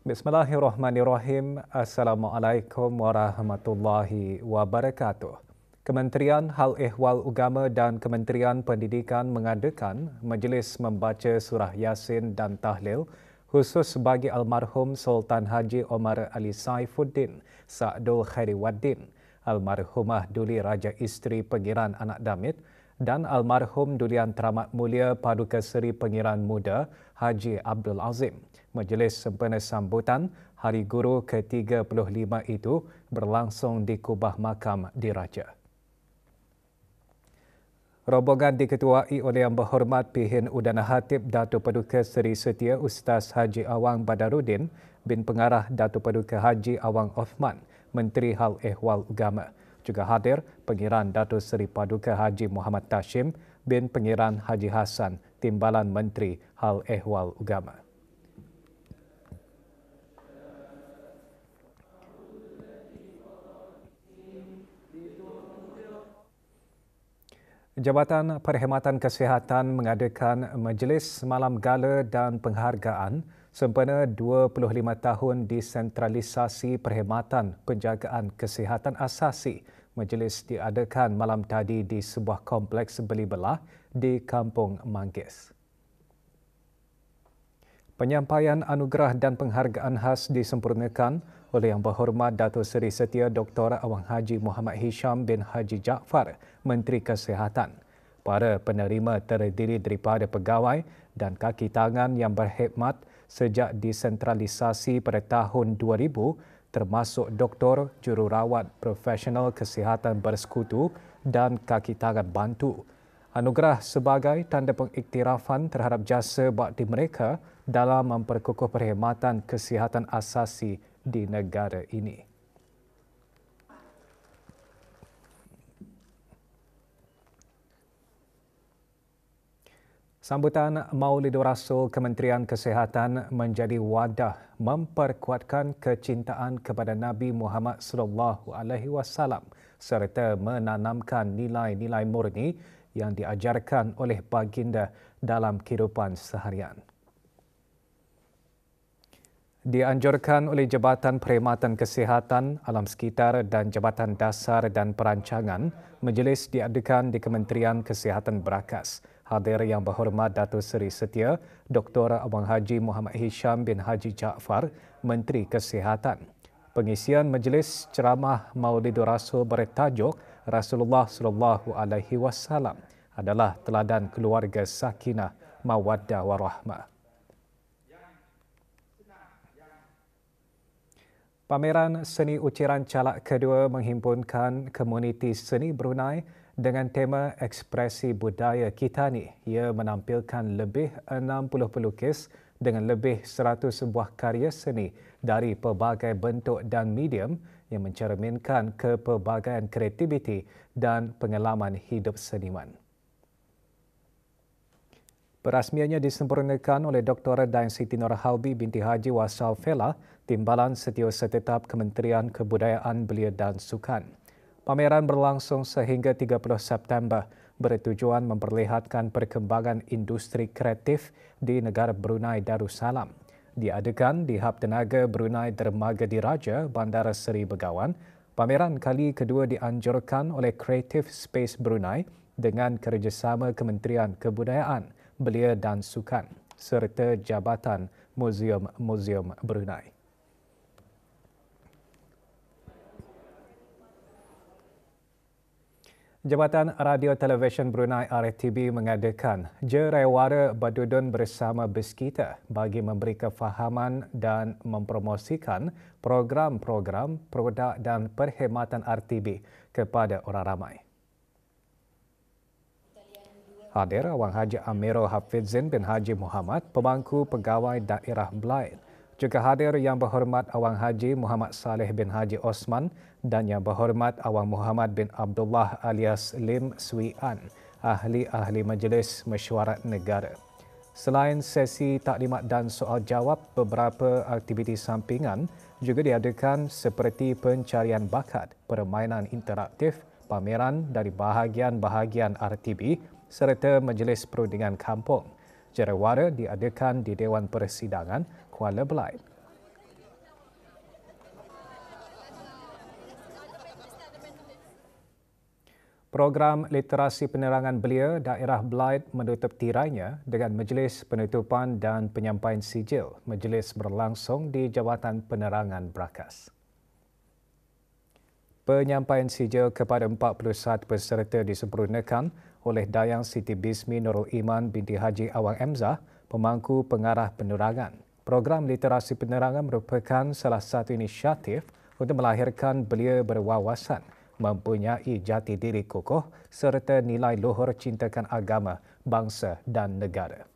Bismillahirrahmanirrahim. Assalamualaikum warahmatullahi wabarakatuh. Kementerian Hal Ehwal Agama dan Kementerian Pendidikan mengadakan majlis membaca surah Yasin dan Tahlil khusus bagi almarhum Sultan Haji Omar Ali Saifuddin Sa'dul Khairiwaddin, almarhumah Duli Raja Isteri Pengiran Anak Damit dan almarhum Dulian Teramat Mulia Paduka Seri Pengiran Muda Haji Abdul Azim. Majlis sempena sambutan Hari Guru ke-35 itu berlangsung di Kubah Makam Diraja. Rombongan diketuai oleh Yang Berhormat Pihin Udana Hatib Datuk Paduka Seri Setia Ustaz Haji Awang Badaruddin bin Pengarah Datuk Paduka Haji Awang Othman, Menteri Hal Ehwal Agama. Juga hadir Pengiran Datuk Seri Paduka Haji Muhammad Tashim bin Pengiran Haji Hassan, Timbalan Menteri Hal Ehwal Agama. Jabatan Perkhidmatan Kesihatan mengadakan majlis malam gala dan penghargaan sempena 25 tahun desentralisasi perkhidmatan penjagaan kesihatan asasi. Majlis diadakan malam tadi di sebuah kompleks beli belah di Kampung Manggis. Penyampaian anugerah dan penghargaan khas disempurnakan oleh Yang Berhormat Datuk Seri Setia Dr. Awang Haji Muhammad Hisham bin Haji Jaafar, Menteri Kesihatan. Para penerima terdiri daripada pegawai dan kaki tangan yang berkhidmat sejak desentralisasi pada tahun 2000, termasuk doktor, jururawat, profesional kesihatan bersekutu dan kaki tangan bantu. Anugerah sebagai tanda pengiktirafan terhadap jasa bakti mereka dalam memperkukuh perkhidmatan kesihatan asasi di negara ini. Sambutan Maulidur Rasul Kementerian Kesihatan menjadi wadah memperkuatkan kecintaan kepada Nabi Muhammad sallallahu alaihi wasallam serta menanamkan nilai-nilai murni yang diajarkan oleh baginda dalam kehidupan seharian. Dianjurkan oleh Jabatan Perkhidmatan Kesihatan, Alam Sekitar dan Jabatan Dasar dan Perancangan, majlis diadakan di Kementerian Kesihatan Berakas. Hadir Yang Berhormat Datuk Seri Setia Dr. Awang Haji Muhammad Hisham bin Haji Jaafar, Menteri Kesihatan. Pengisian majlis ceramah Maulidur Rasul bertajuk Rasulullah sallallahu alaihi wasallam adalah teladan keluarga sakinah, mawaddah warahmah. Pameran Seni Ukiran Calak kedua menghimpunkan komuniti seni Brunei dengan tema Ekspresi Budaya Kitani. Ia menampilkan lebih 60 pelukis dengan lebih 100 buah karya seni dari pelbagai bentuk dan medium yang mencerminkan kepelbagaian kreativiti dan pengalaman hidup seniman. Perasmiannya disempurnakan oleh Dr. Dain Siti Nurhalbi binti Haji Wasal Fela, Timbalan Setiausaha Tetap Kementerian Kebudayaan Belia dan Sukan. Pameran berlangsung sehingga 30 September bertujuan memperlihatkan perkembangan industri kreatif di negara Brunei Darussalam. Diadakan di Hab Tenaga Brunei Dermaga Diraja, Bandara Seri Begawan. Pameran kali kedua dianjurkan oleh Creative Space Brunei dengan kerjasama Kementerian Kebudayaan, Belia dan Sukan serta Jabatan Muzium-Muzium Brunei. Jabatan Radio Televisyen Brunei RTB mengadakan Jerewara Badudun bersama Biskita bagi memberi kefahaman dan mempromosikan program-program, produk dan perkhidmatan RTB kepada orang ramai. Hadir Awang Haji Amirul Hafizin bin Haji Muhammad, Pemangku Pegawai Daerah Blain. Juga hadir Yang Berhormat Awang Haji Muhammad Saleh bin Haji Osman dan Yang Berhormat Awang Muhammad bin Abdullah alias Lim Swee An, ahli-ahli Majlis Mesyuarat Negara. Selain sesi taklimat dan soal jawab, beberapa aktiviti sampingan juga diadakan seperti pencarian bakat, permainan interaktif, pameran dari bahagian-bahagian RTB serta Majlis Perundingan Kampung. Jerewara diadakan di Dewan Persidangan Kuala Belait. Program literasi penerangan belia daerah Blyth menutup tirainya dengan majlis penutupan dan penyampaian sijil. Majlis berlangsung di Jabatan Penerangan Brakas. Penyampaian sijil kepada 41 peserta disempurnakan oleh Dayang Siti Bismi Nurul Iman binti Haji Awang Emzah, pemangku pengarah penerangan. Program literasi penerangan merupakan salah satu inisiatif untuk melahirkan belia berwawasan, mempunyai jati diri kokoh serta nilai luhur cintakan agama, bangsa dan negara.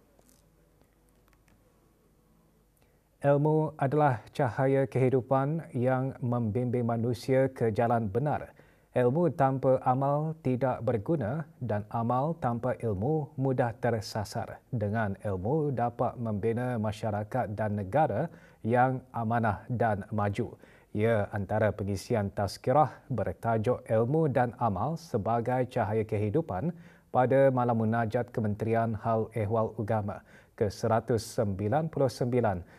Ilmu adalah cahaya kehidupan yang membimbing manusia ke jalan benar. Ilmu tanpa amal tidak berguna dan amal tanpa ilmu mudah tersasar. Dengan ilmu dapat membina masyarakat dan negara yang amanah dan maju. Ia antara pengisian tazkirah bertajuk Ilmu dan Amal sebagai Cahaya Kehidupan pada Malam Munajat Kementerian Hal Ehwal Agama ke-199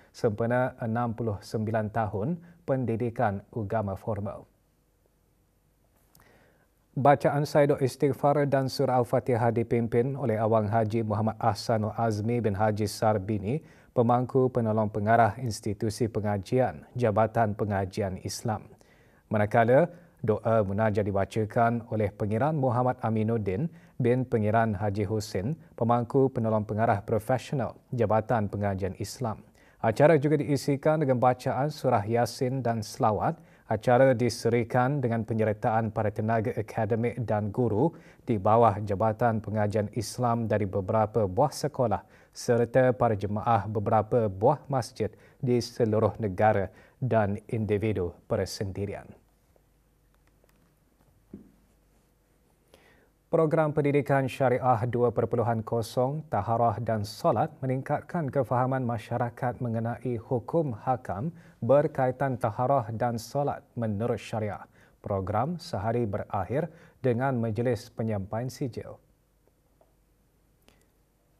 sempena 69 tahun pendidikan agama formal. Bacaan Saidul Istighfar dan Surah Al-Fatihah dipimpin oleh Awang Haji Muhammad Ahsanul Azmi bin Haji Sarbini, pemangku penolong pengarah Institusi Pengajian Jabatan Pengajian Islam. Manakala doa munajat dibacakan oleh Pengiran Muhammad Aminuddin bin Pengiran Haji Husin, pemangku penolong pengarah profesional Jabatan Pengajian Islam. Acara juga diisikan dengan bacaan surah Yasin dan selawat. Acara diserikan dengan penyertaan para tenaga akademik dan guru di bawah Jabatan Pengajian Islam dari beberapa buah sekolah serta para jemaah beberapa buah masjid di seluruh negara dan individu persendirian. Program Pendidikan Syariah 2.0 Taharah dan Solat meningkatkan kefahaman masyarakat mengenai hukum hakam berkaitan taharah dan solat menurut syariah. Program sehari berakhir dengan majlis penyampaian sijil.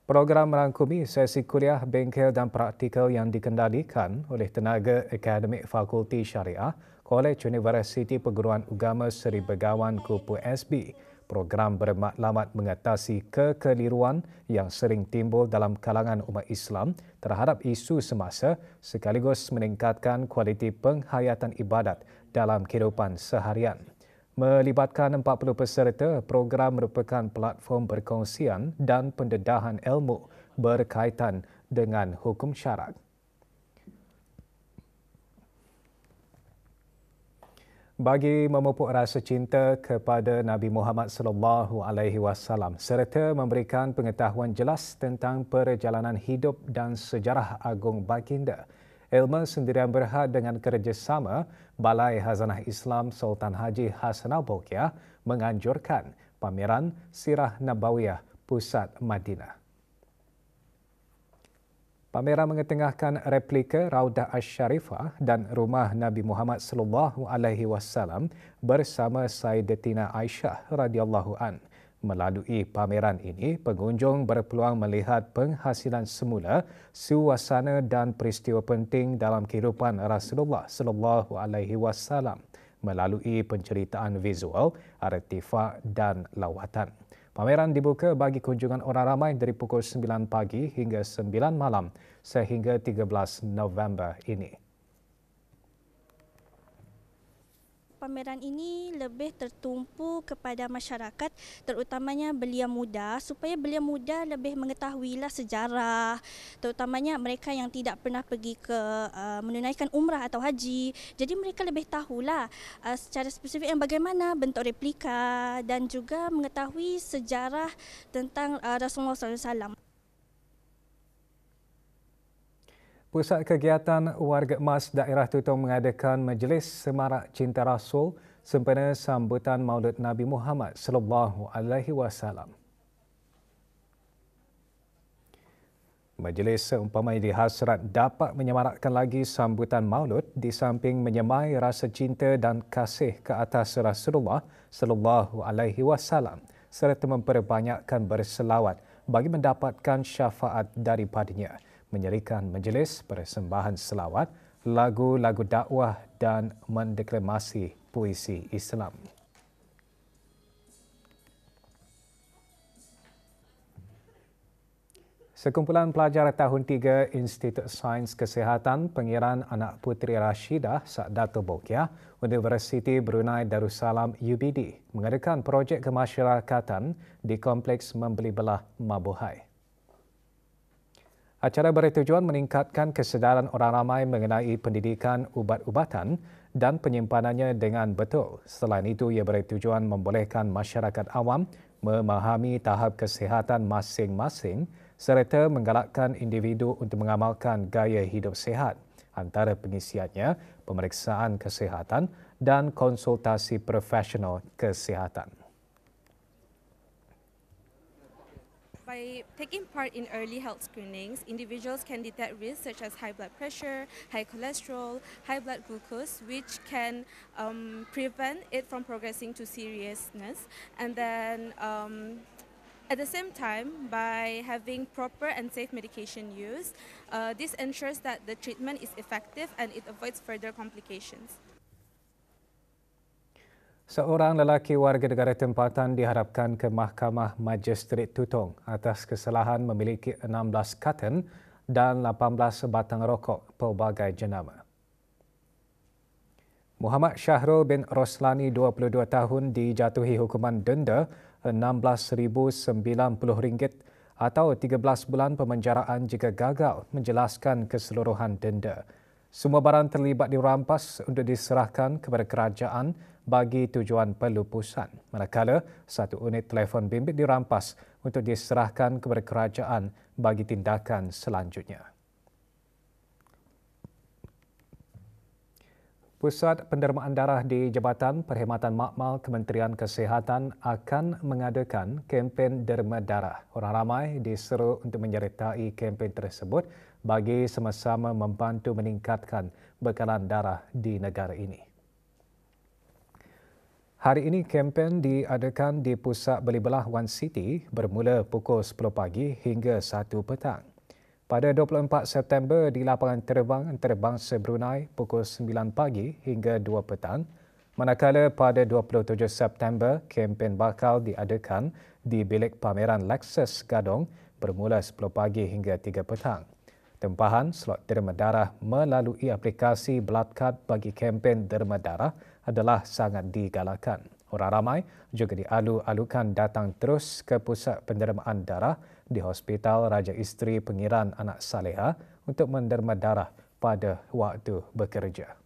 Program merangkumi sesi kuliah, bengkel dan praktikal yang dikendalikan oleh tenaga akademik Fakulti Syariah Kolej Universiti Perguruan Agama Seri Begawan Kupu SB. Program bermaklumat mengatasi kekeliruan yang sering timbul dalam kalangan umat Islam terhadap isu semasa sekaligus meningkatkan kualiti penghayatan ibadat dalam kehidupan seharian. Melibatkan 40 peserta, program merupakan platform perkongsian dan pendedahan ilmu berkaitan dengan hukum syarak. Bagi memupuk rasa cinta kepada Nabi Muhammad sallallahu alaihi wasallam serta memberikan pengetahuan jelas tentang perjalanan hidup dan sejarah agung baginda, Ilmu Sendirian Berhad dengan kerjasama Balai Hazanah Islam Sultan Haji Hassan Al-Bolkiah menganjurkan pameran Sirah Nabawiyah Pusat Madinah. Pameran mengetengahkan replika Raudah Asy-Syarifah dan rumah Nabi Muhammad sallallahu alaihi wasallam bersama Sayyidatina Aisyah radhiyallahu an. Melalui pameran ini, pengunjung berpeluang melihat penghasilan semula, suasana dan peristiwa penting dalam kehidupan Rasulullah sallallahu alaihi wasallam melalui penceritaan visual, artifak dan lawatan. Pameran dibuka bagi kunjungan orang ramai dari pukul 9 pagi hingga 9 malam sehingga 13 November ini. Pameran ini lebih tertumpu kepada masyarakat, terutamanya belia muda, supaya belia muda lebih mengetahuilah sejarah, terutamanya mereka yang tidak pernah pergi ke menunaikan umrah atau haji. Jadi mereka lebih tahulah secara spesifik yang bagaimana bentuk replika dan juga mengetahui sejarah tentang Rasulullah SAW. Pusat Kegiatan Warga Emas Daerah Tutong mengadakan Majlis Semarak Cinta Rasul sempena sambutan Maulid Nabi Muhammad sallallahu alaihi wasallam. Majlis seumpamanya dihasrat dapat menyemarakkan lagi sambutan Maulid di samping menyemai rasa cinta dan kasih ke atas Rasulullah sallallahu alaihi wasallam serta memperbanyakkan berselawat bagi mendapatkan syafaat daripadanya. Menyerikan majlis persembahan selawat, lagu-lagu dakwah dan mendeklamasi puisi Islam. Sekumpulan pelajar tahun 3 Institut Sains Kesihatan Pengiran Anak Puteri Rashidah Dato' Bokia Universiti Brunei Darussalam UBD mengadakan projek kemasyarakatan di Kompleks Membeli Belah Mabuhay. Acara bertujuan meningkatkan kesedaran orang ramai mengenai pendidikan ubat-ubatan dan penyimpanannya dengan betul. Selain itu, ia bertujuan membolehkan masyarakat awam memahami tahap kesihatan masing-masing serta menggalakkan individu untuk mengamalkan gaya hidup sihat. Antara pengisiannya, pemeriksaan kesihatan dan konsultasi profesional kesihatan. By taking part in early health screenings, individuals can detect risks such as high blood pressure, high cholesterol, high blood glucose, which can prevent it from progressing to seriousness. And then at the same time, by having proper and safe medication use, this ensures that the treatment is effective and it avoids further complications. Seorang lelaki warga negara tempatan diharapkan ke Mahkamah Majistret Tutong atas kesalahan memiliki 16 karton dan 18 batang rokok pelbagai jenama. Muhammad Syahrul bin Roslani, 22 tahun, dijatuhi hukuman denda RM16,090 atau 13 bulan pemenjaraan jika gagal menjelaskan keseluruhan denda. Semua barang terlibat dirampas untuk diserahkan kepada kerajaan bagi tujuan pelupusan. Manakala satu unit telefon bimbit dirampas untuk diserahkan kepada kerajaan bagi tindakan selanjutnya. Pusat Pendermaan Darah di Jabatan Perkhidmatan Makmal Kementerian Kesihatan akan mengadakan kempen derma darah. Orang ramai diseru untuk menyertai kempen tersebut bagi sama-sama membantu meningkatkan bekalan darah di negara ini. Hari ini kempen diadakan di Pusat Beli Belah One City bermula pukul 10 pagi hingga 1 petang. Pada 24 September di lapangan terbang antarabangsa Brunei pukul 9 pagi hingga 2 petang. Manakala pada 27 September kempen bakal diadakan di bilik pameran Lexus Gadong bermula 10 pagi hingga 3 petang. Tempahan slot derma darah melalui aplikasi Bloodcard bagi kempen derma darah adalah sangat digalakkan. Orang ramai juga dialu-alukan datang terus ke Pusat Pendermaan Darah di Hospital Raja Isteri Pengiran Anak Saleha untuk menderma darah pada waktu bekerja.